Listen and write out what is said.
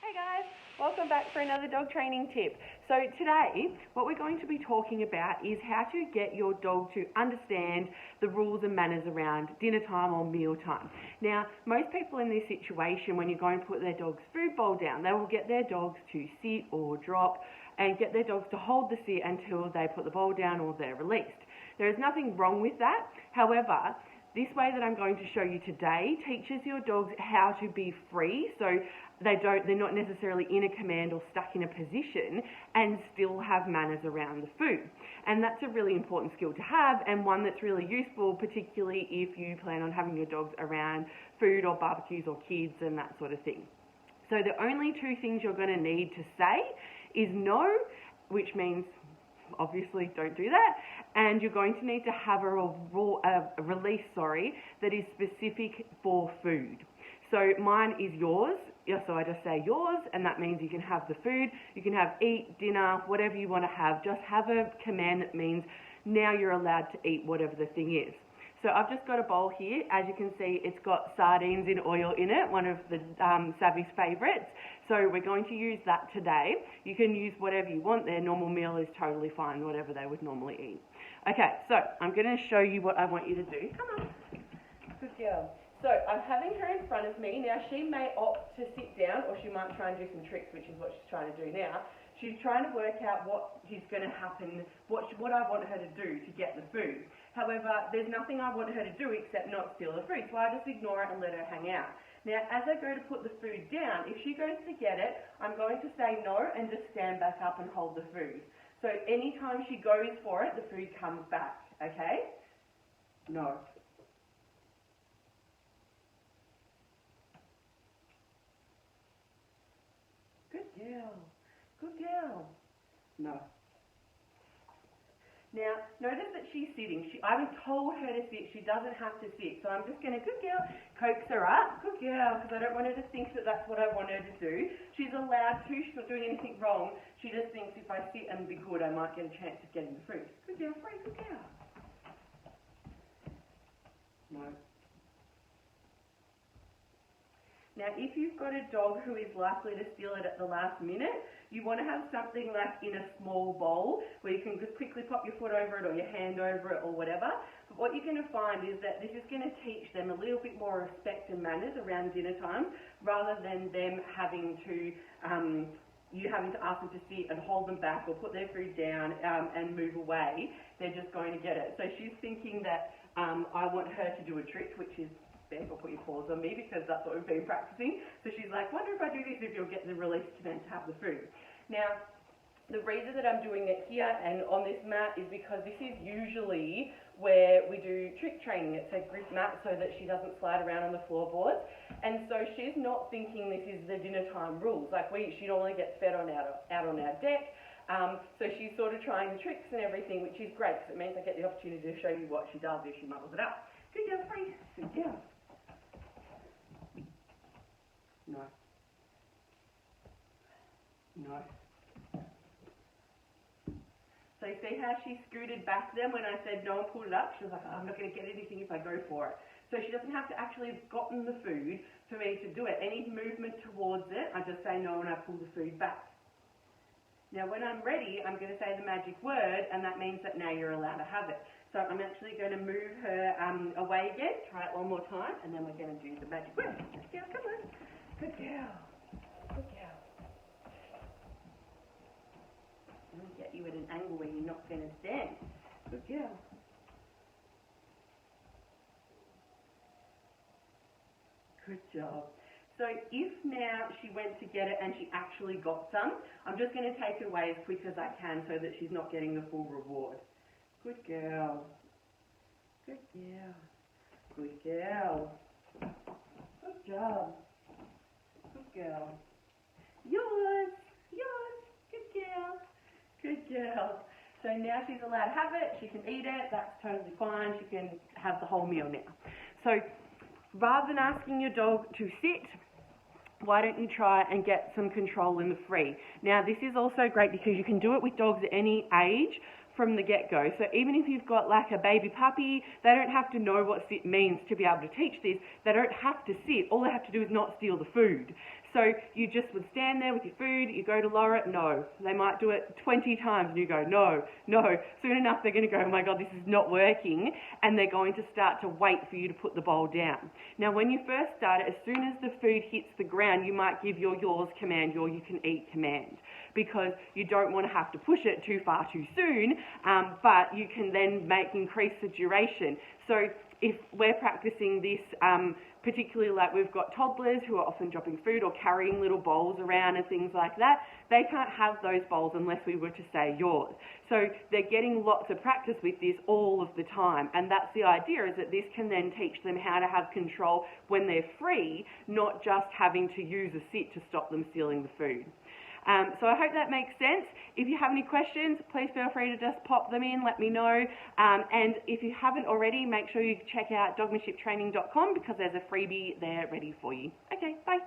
Hey guys, welcome back for another dog training tip. So today, what we're going to be talking about is how to get your dog to understand the rules and manners around dinner time or meal time. Now, most people in this situation, when you're going to put their dog's food bowl down, they will get their dogs to sit or drop and get their dogs to hold the sit until they put the bowl down or they're released. There is nothing wrong with that. However, this way that I'm going to show you today teaches your dogs how to be free, so they're not necessarily in a command or stuck in a position and still have manners around the food. And that's a really important skill to have, and one that's really useful, particularly if you plan on having your dogs around food or barbecues or kids and that sort of thing. So the only two things you're going to need to say is no, which means obviously don't do that, and you're going to need to have a release that is specific for food. So mine is yours, so I just say yours, and that means you can have the food, you can have eat, dinner, whatever you want to have. Just have a command that means now you're allowed to eat whatever the thing is. So I've just got a bowl here. As you can see, it's got sardines in oil in it, one of the Savvy's favourites. So we're going to use that today. You can use whatever you want. Their normal meal is totally fine, whatever they would normally eat. Okay, so I'm going to show you what I want you to do. Come on. Good girl. So I'm having her in front of me. Now she may opt to sit down, or she might try and do some tricks, which is what she's trying to do now. She's trying to work out what is going to happen, what I want her to do to get the food. However, there's nothing I want her to do except not steal the food, so I just ignore it and let her hang out. Now, as I go to put the food down, if she goes to get it, I'm going to say no and just stand back up and hold the food. So anytime she goes for it, the food comes back, okay? No. Good girl. Good girl. No. Now, notice that she's sitting. I haven't told her to sit. She doesn't have to sit. So I'm just going to, good girl, coax her up. Good girl, because I don't want her to think that that's what I want her to do. She's allowed to. She's not doing anything wrong. She just thinks if I sit and be good, I might get a chance of getting the fruit. Good girl, free, good girl. No. Now, if you've got a dog who is likely to steal it at the last minute, you want to have something like in a small bowl where you can just quickly pop your foot over it or your hand over it or whatever. But what you're going to find is that this is going to teach them a little bit more respect and manners around dinner time, rather than them having to, you having to ask them to sit and hold them back or put their food down and move away. They're just going to get it. So she's thinking that I want her to do a trick, which is or put your paws on me, because that's what we've been practicing. So she's like, wonder if I do this, if you'll get the release command to have the food. Now, the reason that I'm doing it here and on this mat is because this is usually where we do trick training. It's a grip mat so that she doesn't slide around on the floorboards. And so she's not thinking this is the dinner time rules. Like she normally gets fed out on our deck. So she's sort of trying tricks and everything, which is great, because it means I get the opportunity to show you what she does if she muddles it up. Good girl, free. Good girl. No. No. So you see how she scooted back then when I said no and pulled it up? She was like, oh, I'm not going to get anything if I go for it. So she doesn't have to actually have gotten the food for me to do it. Any movement towards it, I just say no and I pull the food back. Now when I'm ready, I'm going to say the magic word, and that means that now you're allowed to have it. So I'm actually going to move her away again. Try it one more time, and then we're going to do the magic word. Good girl, come on. Good girl. Good girl. I'm going to get you at an angle where you're not going to stand. Good girl. Good job. So if now she went to get it and she actually got some, I'm just going to take it away as quick as I can so that she's not getting the full reward. Good girl. Good girl. Good girl. Good job. Good girl. Yours. Yours. Good girl. Good girl. So now she's allowed to have it. She can eat it. That's totally fine. She can have the whole meal now. So rather than asking your dog to sit, why don't you try and get some control in the free? Now, this is also great because you can do it with dogs at any age from the get-go. So even if you've got like a baby puppy, they don't have to know what sit means to be able to teach this. They don't have to sit. All they have to do is not steal the food. So you just would stand there with your food, you go to lower it, no. They might do it 20 times and you go, no, no. Soon enough they're going to go, oh my God, this is not working, and they're going to start to wait for you to put the bowl down. Now when you first start it, as soon as the food hits the ground, you might give your yours command, your you can eat command, because you don't want to have to push it too far too soon, but you can then increase the duration. So if we're practicing this, particularly like we've got toddlers who are often dropping food or carrying little bowls around and things like that, they can't have those bowls unless we were to say yours. So they're getting lots of practice with this all of the time, and that's the idea, is that this can then teach them how to have control when they're free, not just having to use a sit to stop them stealing the food. So I hope that makes sense. If you have any questions, please feel free to just pop them in, let me know. And if you haven't already, make sure you check out dogmanshiptraining.com, because there's a freebie there ready for you. Okay, bye.